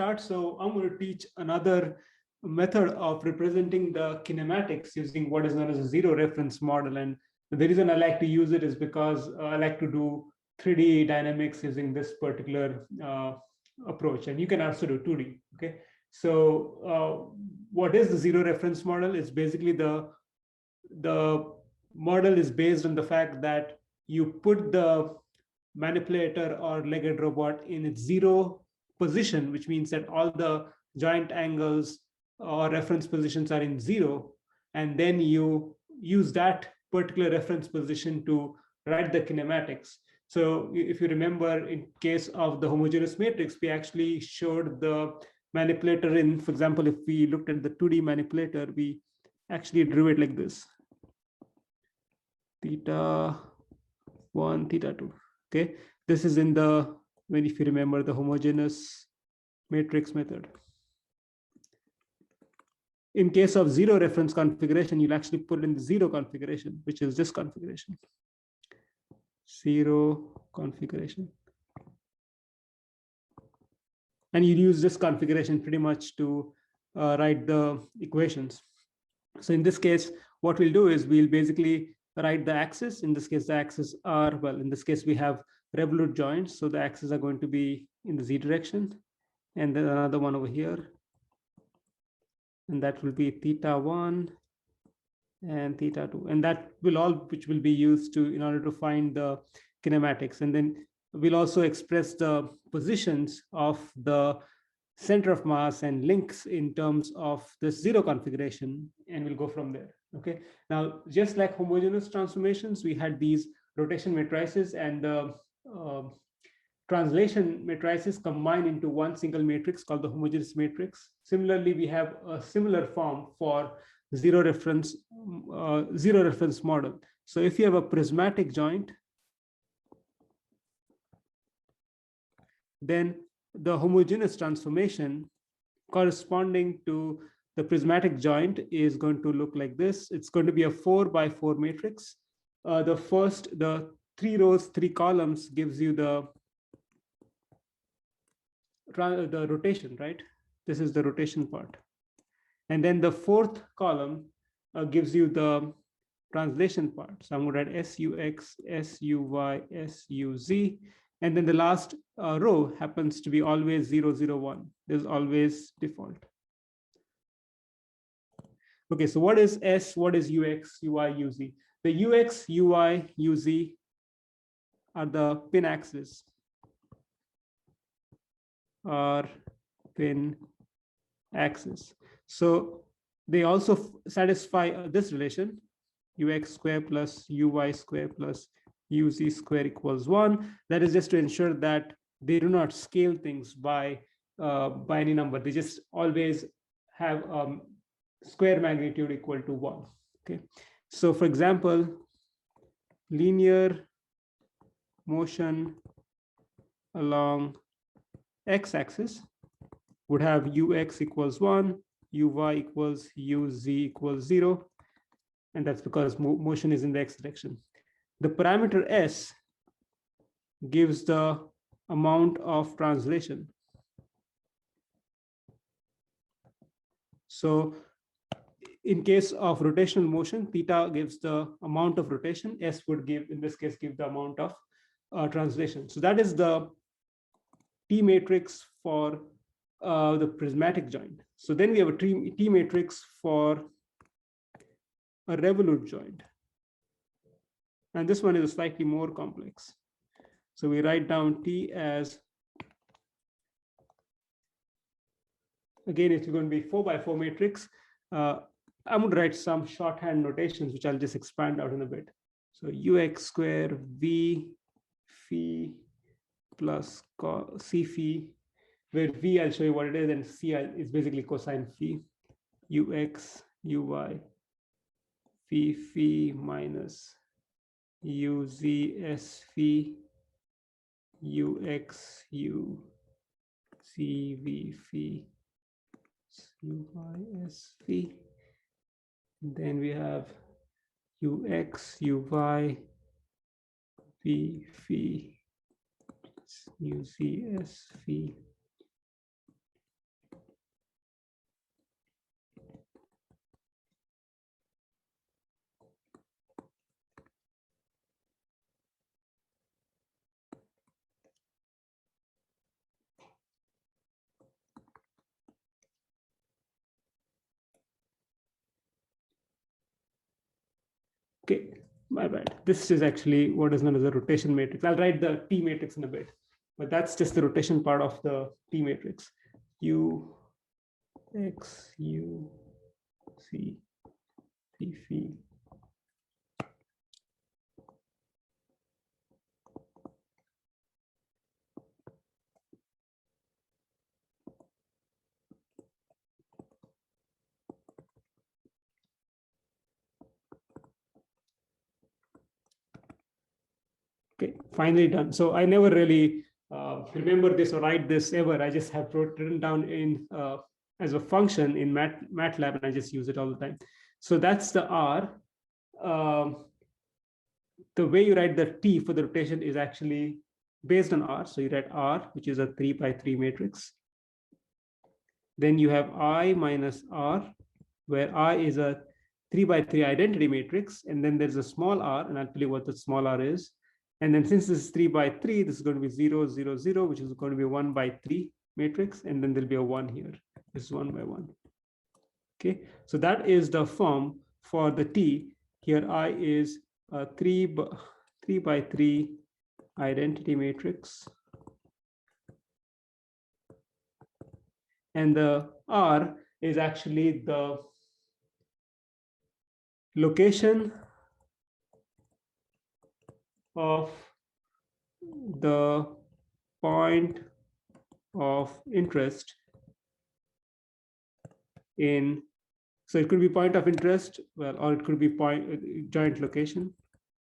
start. So I'm going to teach another method of representing the kinematics using what is known as a zero reference model. And the reason I like to use it is because I like to do 3D dynamics using this particular approach. And you can also do 2D. Okay. So what is the zero reference model? It's basically the model is based on the fact that you put the manipulator or legged robot in its zero position, which means that all the joint angles or reference positions are in zero, and then you use that particular reference position to write the kinematics. So if you remember, in case of the homogeneous matrix, we actually showed the manipulator in, for example, if we looked at the 2D manipulator, we actually drew it like this. Theta 1, theta 2. Okay, this is in the, when if you remember the homogeneous matrix method. In case of zero reference configuration, you'll actually put in the zero configuration, which is this configuration. Zero configuration. And you use this configuration pretty much to write the equations. So in this case, what we'll do is we'll basically write the axis. In this case, the axes are, well, in this case, we have revolute joints. So the axes are going to be in the z direction. And then another one over here. And that will be theta 1 and theta 2. And that will all, which will be used to, in order to find the kinematics. And then we'll also express the positions of the center of mass and links in terms of this zero configuration, and we'll go from there. Okay. Now, just like homogeneous transformations, we had these rotation matrices and the translation matrices combined into one single matrix called the homogeneous matrix. Similarly, we have a similar form for zero reference model. So if you have a prismatic joint, then the homogeneous transformation corresponding to the prismatic joint is going to look like this. It's going to be a 4x4 matrix. The 3 rows, 3 columns gives you the rotation, right? This is the rotation part. And then the 4th column gives you the translation part. So I'm going to write SUX, SUY, SUZ. And then the last row happens to be always 0, 0, 1. There's always default. Okay, so what is S? What is UX, UI, UZ? The UX, UI, UZ are the pin axes, or pin axis. So they also satisfy this relation, UX square plus UY square plus UZ square equals 1. That is just to ensure that they do not scale things by any number. They just always have square magnitude equal to 1. Okay. So for example, linear motion along x-axis would have ux equals 1, uy equals uz equals 0. And that's because motion is in the x direction. The parameter s gives the amount of translation. So in case of rotational motion, theta gives the amount of rotation, s would give, in this case, give the amount of translation. So that is the T matrix for the prismatic joint. So then we have a T matrix for a revolute joint. And this one is slightly more complex. So we write down T as, again, it's going to be 4x4 matrix. I'm going to write some shorthand notations, which I'll just expand out in a bit. So UX square V phi plus C phi, where V, I'll show you what it is, and C is basically cosine phi. UX, UY, phi minus UZ S phi, UX, U, C, V phi, UY, S phi. Then we have UX, UY, V phi, UZ S phi, Okay, my bad. This is actually what is known as a rotation matrix. I'll write the T matrix in a bit, but that's just the rotation part of the T matrix. U, X, U, C, P, Phi. Okay, finally done. So I never really remember this or write this ever. I just have written down in as a function in MATLAB, and I just use it all the time. So that's the R. Um, the way you write the T for the rotation is actually based on R. So you write R, which is a 3 by 3 matrix. Then you have I minus R, where I is a 3 by 3 identity matrix. And then there's a small r, and I'll tell you what the small r is. And then since this is 3 by 3, this is going to be 0, 0, 0, which is going to be 1 by 3 matrix. And then there'll be a 1 here. This is 1 by 1. Okay, so that is the form for the T. Here I is a 3 by 3 identity matrix. And the R is actually the location of the point of interest in, so it could be point of interest, well, or it could be joint location.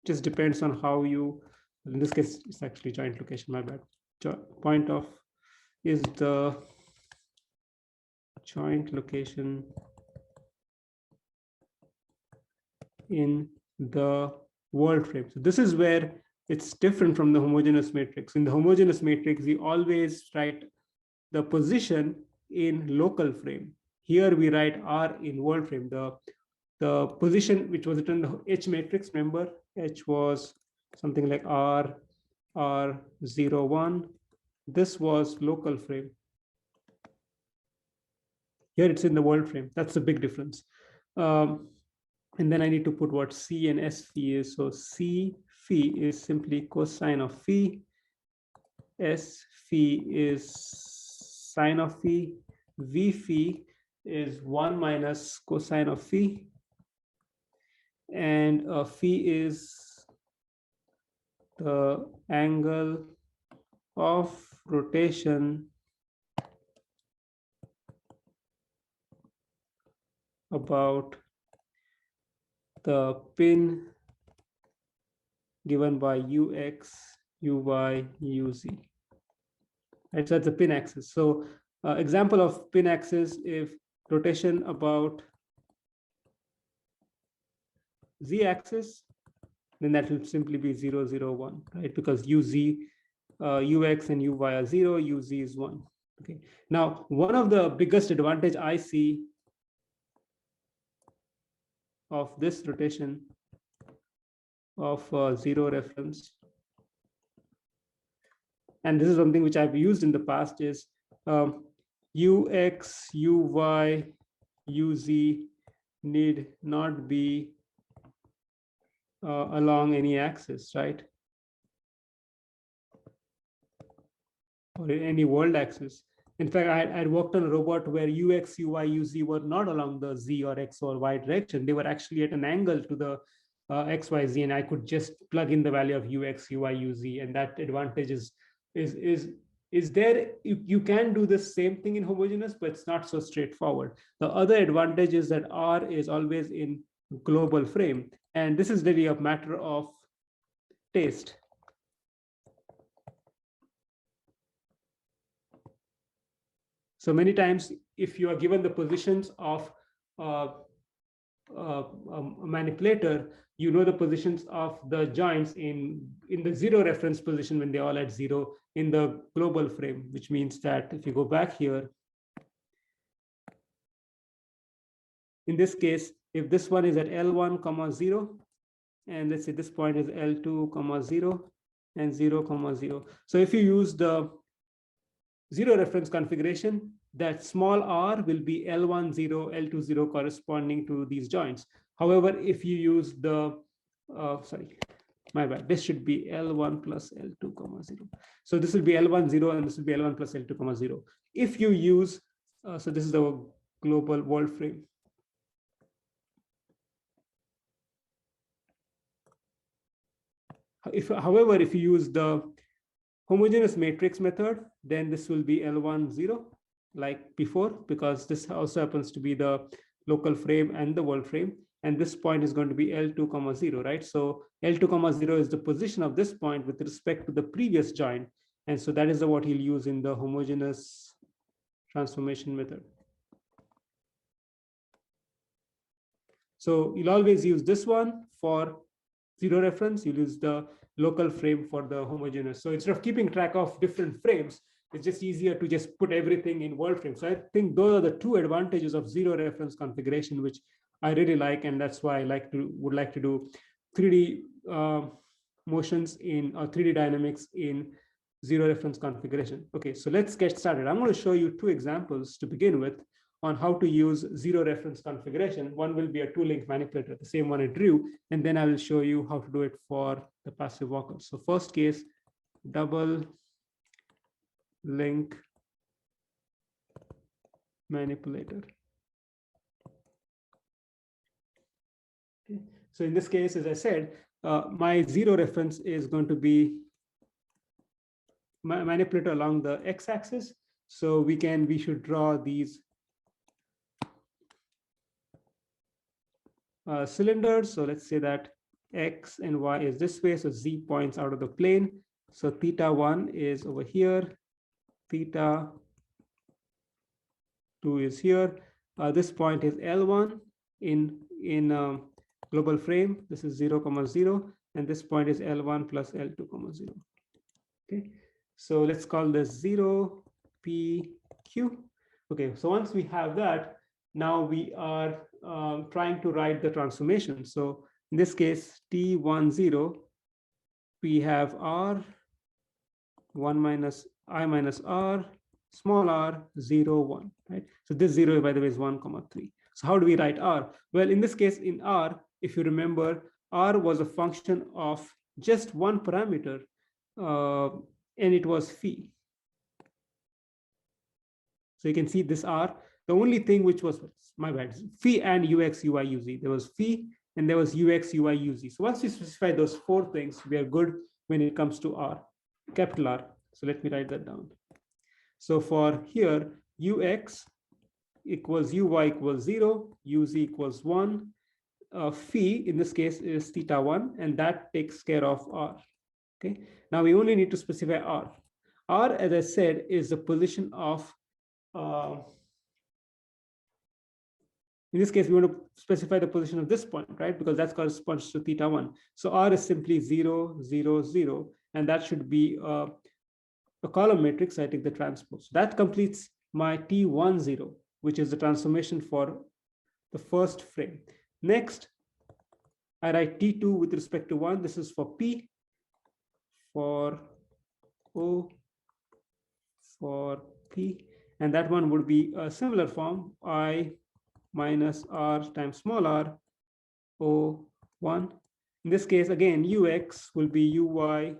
Just depends on how you, in this case, it's actually joint location, my bad. Point of is the joint location in the world frame. So this is where it's different from the homogeneous matrix. In the homogeneous matrix, we always write the position in local frame. Here we write R in world frame. The position which was written in the H matrix, remember, H was something like R, R0, 1. This was local frame. Here it's in the world frame. That's a big difference. And then I need to put what C and S phi is. So C phi is simply cosine of phi. S phi is sine of phi. V phi is 1 minus cosine of phi. And phi is the angle of rotation about the pin given by ux, uy, uz. Right, so that's the pin axis. So example of pin axis, if rotation about z axis, then that will simply be 0, 0, 1, right? Because uz, ux and uy are 0, uz is 1. Okay. Now, one of the biggest advantage I see of this rotation of zero reference, and this is something which I've used in the past, is ux, uy, uz need not be along any axis, right? Or any world axis. In fact, I worked on a robot where ux, ui, uz were not along the z or x or y direction. They were actually at an angle to the x, y, z, and I could just plug in the value of ux, ui, uz, and that advantage is there. You can do the same thing in homogeneous, but it's not so straightforward. The other advantage is that R is always in global frame, and this is really a matter of taste. So many times, if you are given the positions of a manipulator, you know the positions of the joints in the zero reference position when they're all at 0 in the global frame, which means that if you go back here, in this case, if this one is at L1, 0, and let's say this point is L2, 0, and 0, 0. So if you use the zero reference configuration, that small r will be L10, L20 corresponding to these joints. However, if you use the sorry, my bad. This should be L1 plus L2 comma 0. So this will be L1 0 and this will be L1 plus L2 comma 0. If you use, so this is the global world frame. However, if you use the homogeneous matrix method, then this will be L1 0 like before, because this also happens to be the local frame and the world frame. And this point is going to be L2 comma 0, right? So L2 comma 0 is the position of this point with respect to the previous joint. And so that is what he'll use in the homogeneous transformation method. So you'll always use this one for 0 reference. You'll use the local frame for the homogeneous. So instead of keeping track of different frames, it's just easier to just put everything in world frame. So I think those are the two advantages of 0 reference configuration, which I really like, and that's why I would like to do 3D motions in or 3D dynamics in 0 reference configuration. Okay, so let's get started. I'm going to show you 2 examples to begin with on how to use 0 reference configuration. One will be a 2-link manipulator, the same one I drew, and then I will show you how to do it for the passive walker. So first case, double link manipulator. Okay. So in this case, as I said, my 0 reference is going to be my manipulator along the x-axis. So we should draw these cylinders. So let's say that x and y is this way. So z points out of the plane. So theta 1 is over here. Theta 2 is here. This point is L1 in global frame. This is 0, 0. And this point is L1 plus L2, 0. Okay. So let's call this 0 PQ. Okay. So once we have that, now we are trying to write the transformation. So in this case, T10, we have R 1 minus I minus R, small r, 0, 1, right? So this 0, by the way, is 1, 3. So how do we write R? Well, in this case, in R, if you remember, R was a function of just one parameter, and it was phi. So you can see this R. The only thing which was, my bad, phi and ux, ui, uz. There was phi and there was ux, ui, uz. So once we specify those 4 things, we are good when it comes to R, capital R. So let me write that down. So for here, ux equals uy equals 0, uz equals 1. Phi in this case is theta 1, and that takes care of R. Okay. Now we only need to specify R. R, as I said, is the position of in this case, we want to specify the position of this point, right? Because that corresponds to theta 1. So R is simply 0, 0, 0, and that should be a column matrix. I take the transpose. That completes my T10, which is the transformation for the first frame. Next, I write T2 with respect to 1. This is for P, for O, for P, and that one would be a similar form, I minus R times small r, O1. In this case, again, ux will be uy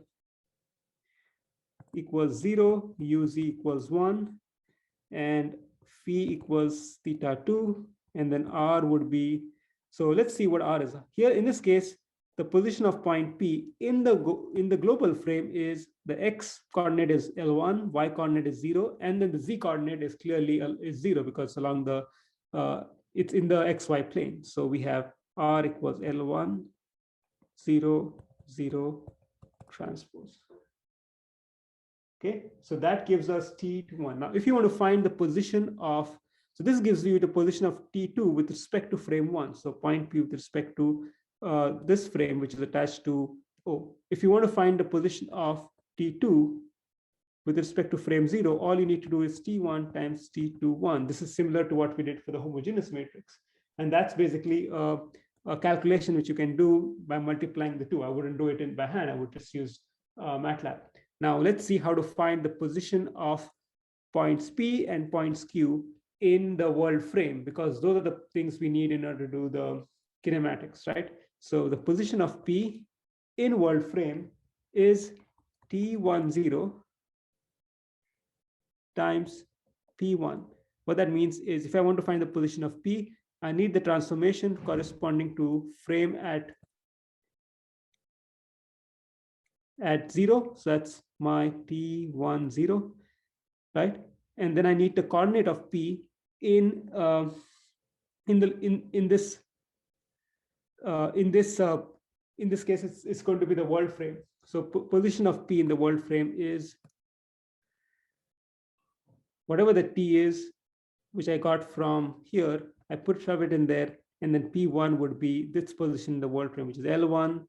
equals 0, uz equals 1, and phi equals theta 2, and then R would be, so let's see what R is. Here, in this case, the position of point P in the global frame is the x coordinate is L1, y coordinate is 0, and then the z coordinate is clearly is 0 because along the it's in the xy plane. So we have R equals L1, 0, 0 transpose. Okay, so that gives us T1. Now, if you want to find the position of, so this gives you the position of T2 with respect to frame 1. So point P with respect to this frame, which is attached to O. If you want to find the position of T2 with respect to frame 0, all you need to do is T1 times T21. This is similar to what we did for the homogeneous matrix. And that's basically a calculation which you can do by multiplying the two. I wouldn't do it by hand. I would just use MATLAB. Now let's see how to find the position of points P and points Q in the world frame, because those are the things we need in order to do the kinematics, right? So the position of P in world frame is T10 times P1. What that means is if I want to find the position of P, I need the transformation corresponding to frame at 0. So that's my T10, right? And then I need the coordinate of P in this case, it's going to be the world frame. So position of P in the world frame is whatever the T is, which I got from here, I shove it in there, and then P1 would be this position in the world frame, which is L1,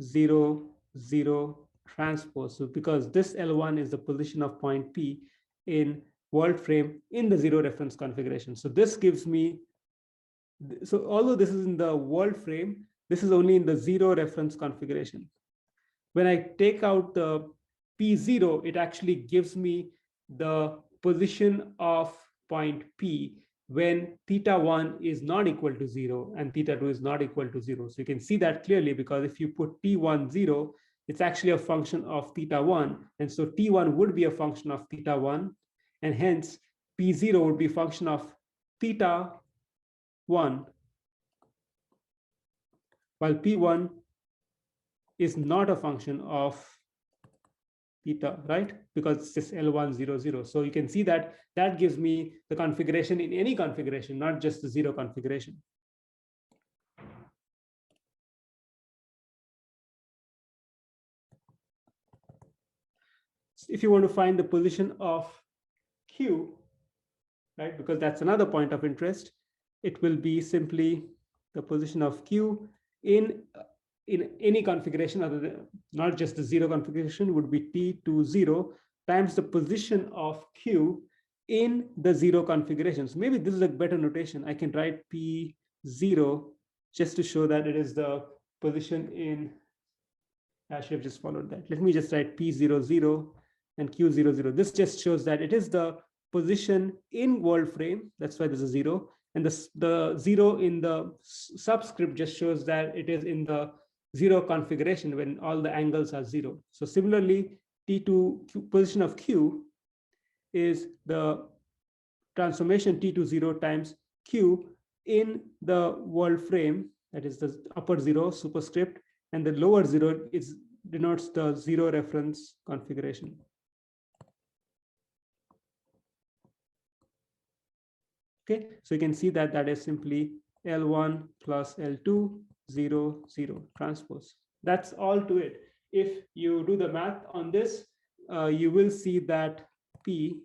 0, 0, transpose. So because this L1 is the position of point P in world frame in the 0 reference configuration. So this gives me, so although this is in the world frame, this is only in the 0 reference configuration. When I take out the P0, it actually gives me the position of point P when θ1 is not equal to 0 and θ2 is not equal to 0. So you can see that clearly, because if you put T1 0, it's actually a function of θ1. And so T1 would be a function of θ1. And hence P0 would be a function of θ1, while P1 is not a function of theta, right? Because it's just L1, 0, 0. So you can see that that gives me the configuration in any configuration, not just the 0 configuration. If you want to find the position of Q, right, because that's another point of interest, it will be simply the position of Q in any configuration other than not just the 0 configuration would be T20 times the position of Q in the 0 configuration. So maybe this is a better notation. I can write P0 just to show that it is the position in, I should have just followed that. Let me just write P00 and Q00. This just shows that it is the position in world frame. That's why there's a 0. And the 0 in the subscript just shows that it is in the 0 configuration when all the angles are 0. So similarly, T2 position of Q is the transformation T20 times Q in the world frame, that is the upper 0 superscript, and the lower 0 is denotes the 0 reference configuration. Okay, so you can see that that is simply L1 plus L2, 0, 0 transpose. That's all to it. If you do the math on this, you will see that P,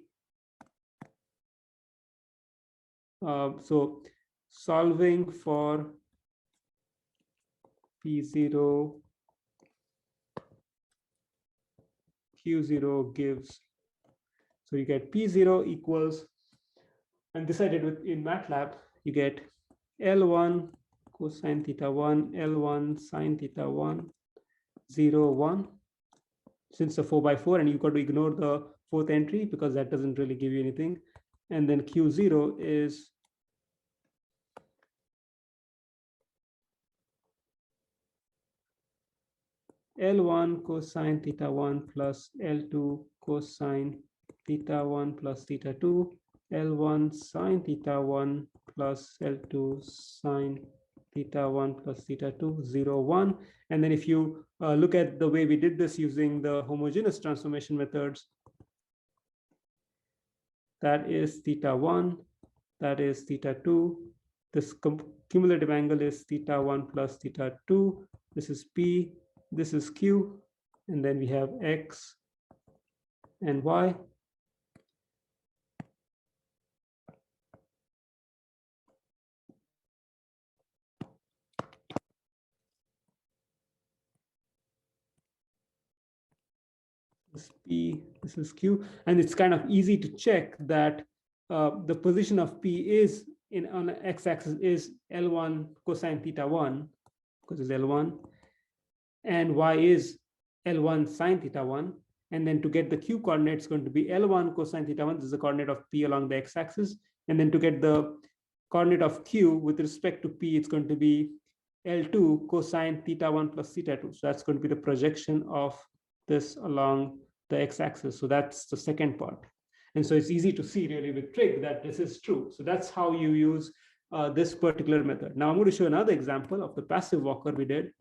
so solving for P0, Q0 gives, so you get P0 equals, and this I did with in MATLAB, you get L1 cosine theta 1, L1 sine theta 1, 0, 1, since the 4x4, and you've got to ignore the fourth entry because that doesn't really give you anything. And then Q0 is L1 cosine theta 1 plus L2 cosine theta 1 plus theta 2, L1 sine theta 1 plus L2 sine theta 1 plus theta 2, 0, 1. And then if you look at the way we did this using the homogeneous transformation methods, that is theta 1, that is theta 2. This cumulative angle is theta 1 plus theta 2. This is P, this is Q, and then we have X and Y. This is P, this is Q, and it's kind of easy to check that the position of P is on the x-axis is L1 cosine theta 1, because it's L1, and Y is L1 sine theta 1. And then to get the Q coordinate, it's going to be L1 cosine theta 1. This is the coordinate of P along the x-axis. And then to get the coordinate of Q with respect to P, it's going to be L2 cosine theta 1 plus theta 2. So that's going to be the projection of this along the x-axis. So that's the second part. And so it's easy to see really with trig that this is true. So that's how you use this particular method. Now I'm going to show another example of the passive walker we did.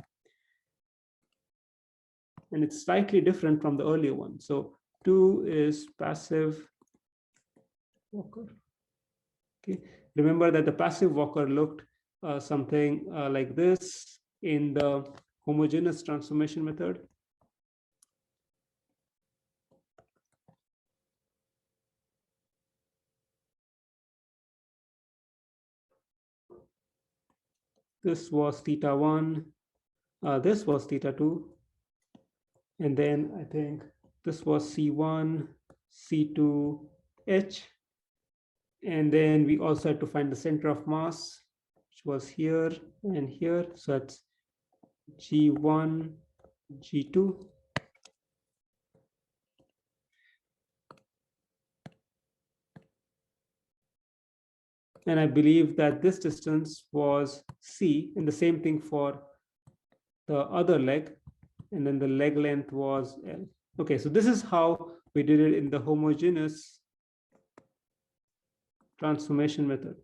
And it's slightly different from the earlier one. So 2 is passive walker. Okay. Remember that the passive walker looked something like this in the homogeneous transformation method. This was theta 1. This was theta 2. And then I think this was C1, C2, H. And then we also had to find the center of mass, which was here and here. So that's G1, G2. And I believe that this distance was C, and the same thing for the other leg. And then the leg length was L. Okay, so this is how we did it in the homogeneous transformation method.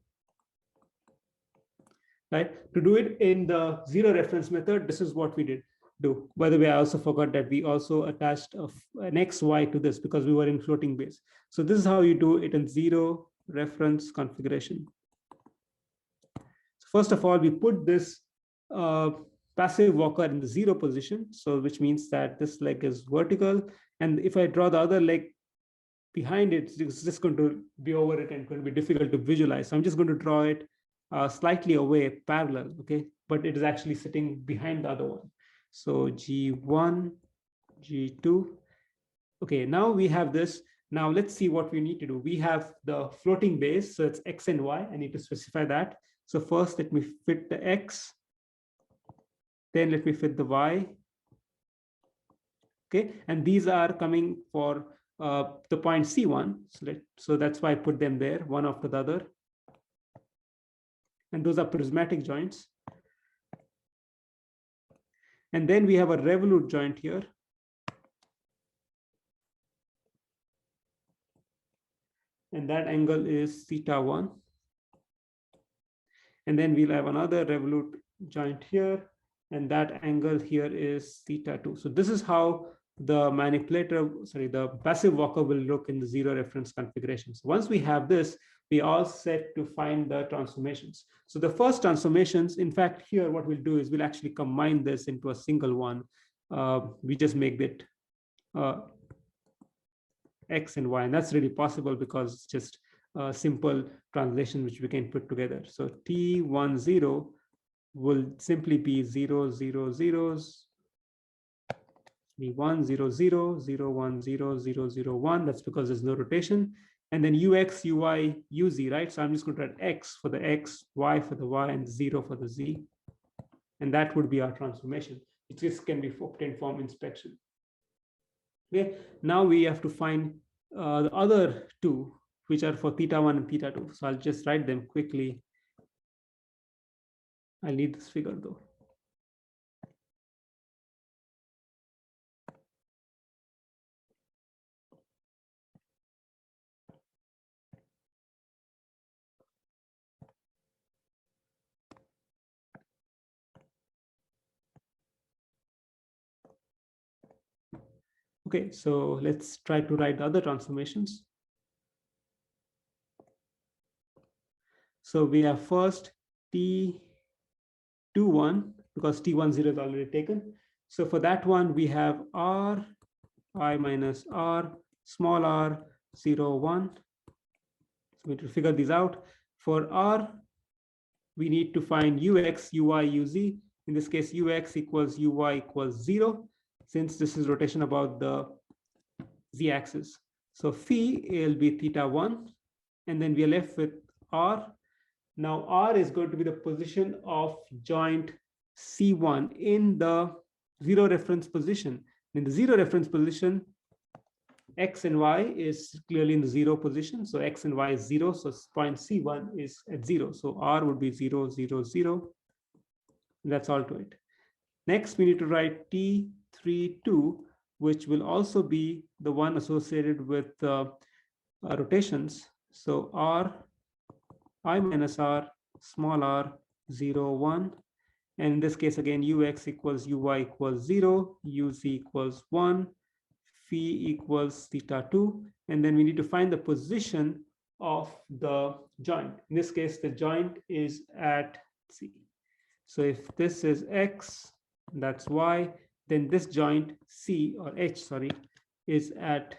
Right? To do it in the zero reference method, this is what we did do. By the way, I also forgot that we also attached an XY to this because we were in floating base. So this is how you do it in zero reference configuration. So first of all, we put this passive walker in the zero position. So which means that this leg is vertical. And if I draw the other leg behind it, it's just going to be over it and going to be difficult to visualize. So I'm just going to draw it slightly away, parallel, okay? But it is actually sitting behind the other one. So G1, G2. Okay, now we have this. Now let's see what we need to do. We have the floating base, so it's X and Y. I need to specify that. So first, let me fit the X. Then let me fit the Y. Okay, and these are coming for the point C1. So that's why I put them there, one after the other. And those are prismatic joints. And then we have a revolute joint here. And that angle is theta 1. And then we'll have another revolute joint here. And that angle here is theta 2. So this is how the manipulator, the passive walker will look in the zero reference configuration. So once we have this, we all set to find the transformations. So the first transformations, in fact, here what we'll do is we'll actually combine this into a single one. We just make it X and Y, and that's really possible because it's just a simple translation which we can put together. So T10 will simply be 0, 0, zeros, V1, 0, 0, 0, 1, 0, 0, 0, 1. That's because there's no rotation. And then UX, UY, UZ, right? So I'm just going to write X for the X, Y for the Y, and 0 for the Z. And that would be our transformation. This can be obtained from inspection. Okay, now we have to find the other two, which are for theta 1 and theta 2. So I'll just write them quickly. I'll need this figure though. Okay, so let's try to write the other transformations. So we have first T21, because T10 is already taken. So for that one, we have R, I minus R, small r, 0, 1. So we need to figure these out. For R, we need to find Ux, Uy, Uz. In this case, Ux equals Uy equals 0, since this is rotation about the z-axis. So phi will be theta 1, and then we are left with R. Now R is going to be the position of joint C1 in the zero reference position. In the zero reference position, X and Y is clearly in the 0 position. So X and Y is 0. So point C1 is at 0. So R would be 0, 0, 0. That's all to it. Next, we need to write T32, which will also be the one associated with rotations. So R, I minus R, small r, 0, 1. And in this case, again, ux equals uy equals 0, uz equals 1, phi equals theta 2. And then we need to find the position of the joint. In this case, the joint is at C. So if this is x, that's y, then this joint C or H, sorry, is at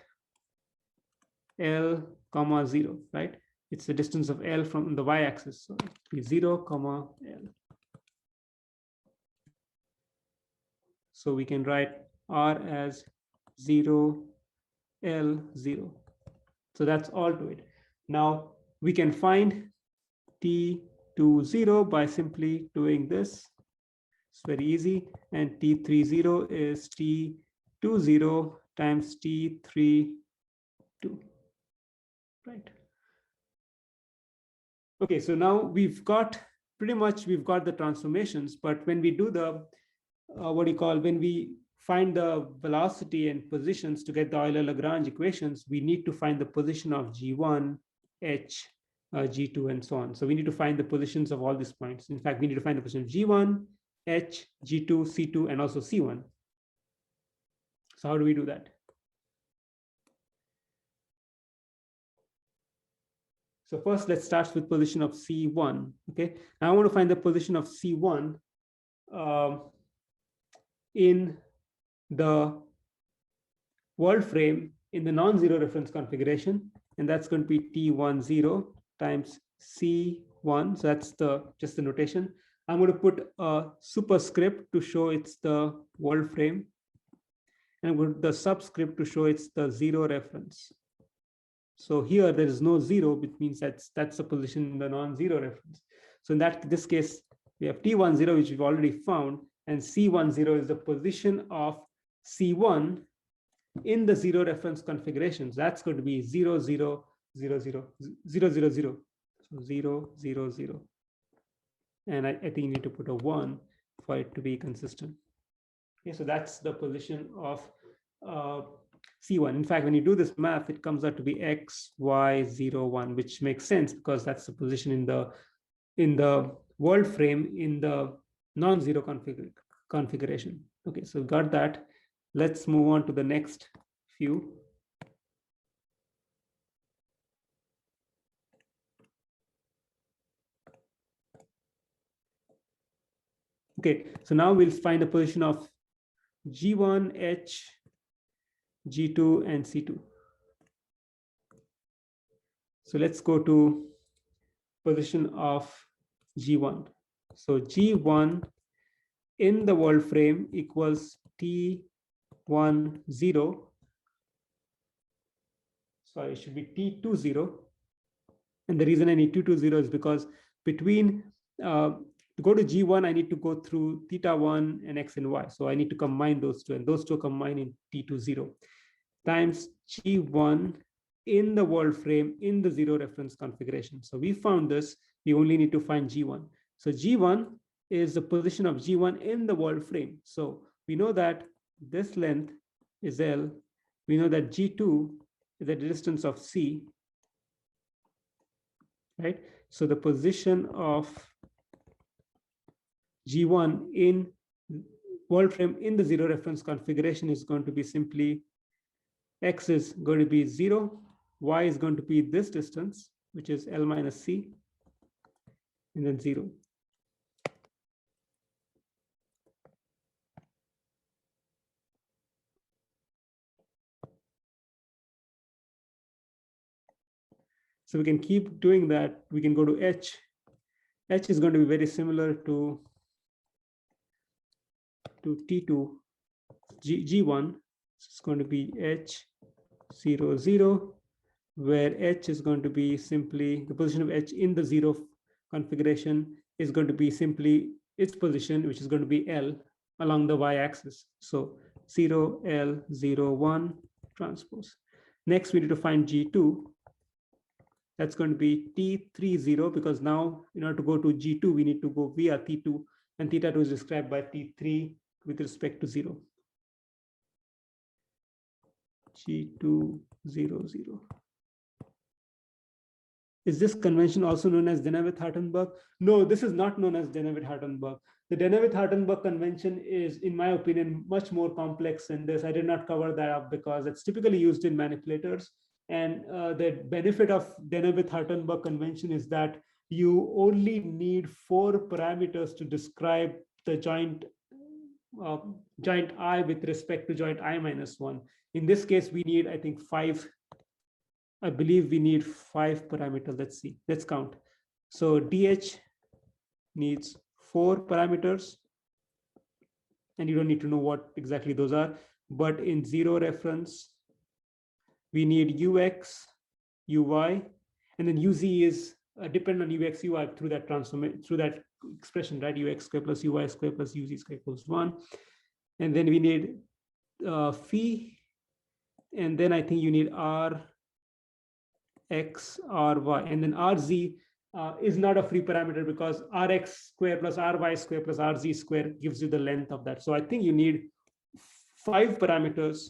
L comma 0, right? It's the distance of L from the y-axis. So be 0 comma L. So we can write R as 0, L 0. So that's all to it. Now we can find T20 by simply doing this. It's very easy. And T30 is T20 times T32, right? Okay, so now we've got the transformations, but when we do the when we find the velocity and positions to get the Euler-Lagrange equations, we need to find the position of G1, H, G2, and so on. So we need to find the positions of all these points. In fact, we need to find the position of G1, H, G2, C2, and also C1. So how do we do that? So first, let's start with position of C1. Okay, now I want to find the position of C1 in the world frame in the non-zero reference configuration, and that's going to be T10 times C1. So that's just the notation. I'm going to put a superscript to show it's the world frame, and I'm going to put the subscript to show it's the zero reference. So here there is no zero, which means that's the position in the non-zero reference. So in this case, we have T10, which we've already found, and C10 is the position of C1 in the zero reference configurations. That's going to be 0, 0, 0, 0, 0, 0, 0. So 0, 0, 0. And I think you need to put a 1 for it to be consistent. Okay, so that's the position of C1. In fact, when you do this math, it comes out to be X, Y, 0, 1, which makes sense because that's the position in the world frame in the non-zero configuration. Okay, so got that. Let's move on to the next few. Okay, so now we'll find the position of G1, H, G2, and C2. So let's go to position of G1. So G1 in the world frame equals T10. Sorry, it should be T20. And the reason I need T20 is because between to go to G1, I need to go through theta 1 and X and Y. So I need to combine those two, and those two combine in T20 times G1 in the world frame in the zero reference configuration. So we found this, we only need to find G1. So G1 is the position of G1 in the world frame. So we know that this length is L. We know that G2 is the distance of C, right? So the position of G1 in world frame in the zero reference configuration is going to be simply X is going to be 0, Y is going to be this distance, which is L minus C, and then 0. So we can keep doing that. We can go to H. H is going to be very similar to T2, G1. It's going to be H 0, 0, where H is going to be simply the position of H in the zero configuration is going to be simply its position, which is going to be L along the y-axis. So 0, L, 0, 1 transpose. Next, we need to find G2. That's going to be T30, because now in order to go to G2, we need to go via T2 and theta 2 is described by T3 with respect to 0. G2, 0, 0. Is this convention also known as Denevith-Hartenberg? No, this is not known as Denevith-Hartenberg. The Denevith-Hartenberg convention is, in my opinion, much more complex than this. I did not cover that up because it's typically used in manipulators. And the benefit of Denevith-Hartenberg convention is that you only need 4 parameters to describe the joint I with respect to joint I minus 1. In this case, we need, I think, 5. I believe we need 5 parameters. Let's see. Let's count. So DH needs 4 parameters. And you don't need to know what exactly those are. But in 0 reference, we need UX, UY, and then UZ is dependent on UX, UI through that transform, through that expression, right? UX square plus UY square plus UZ square equals 1. And then we need phi. And then I think you need R, X, R, Y, and then RZ is not a free parameter because Rx square plus Ry square plus Rz square gives you the length of that. So I think you need 5 parameters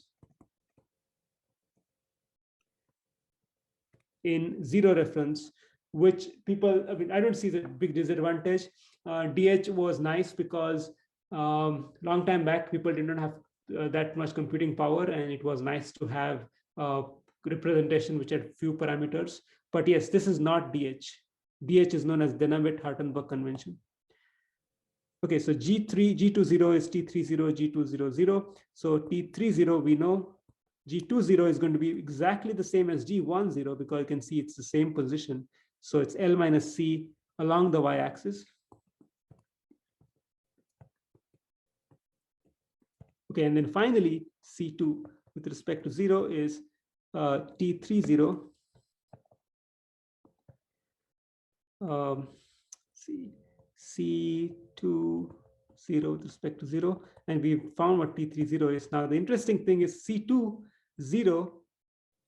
in 0 reference, which people, I mean, I don't see the big disadvantage. DH was nice because long time back, people did not have that much computing power, and it was nice to have representation which had few parameters. But yes, this is not DH. DH is known as Denevith-Hartenberg convention. Okay, so G20 is T30, G200. So T30, we know G20 is going to be exactly the same as G10 because you can see it's the same position. So it's L minus C along the y-axis. Okay, and then finally, C2 with respect to 0 is T30. C2, 0 with respect to 0. And we found what T30 is. Now, the interesting thing is C2, 0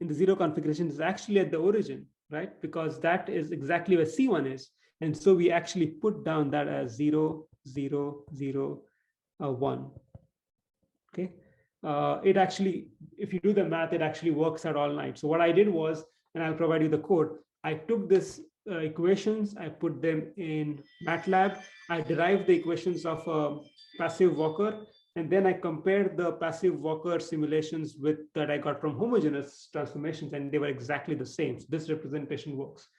in the 0 configuration is actually at the origin, right? Because that is exactly where C1 is. And so we actually put down that as 0, 0, 0, 1. Okay. It actually, if you do the math, it actually works out all night. So what I did was, and I'll provide you the code, I took this equations, I put them in MATLAB, I derived the equations of a passive walker, and then I compared the passive walker simulations with that I got from homogeneous transformations, and they were exactly the same. So this representation works.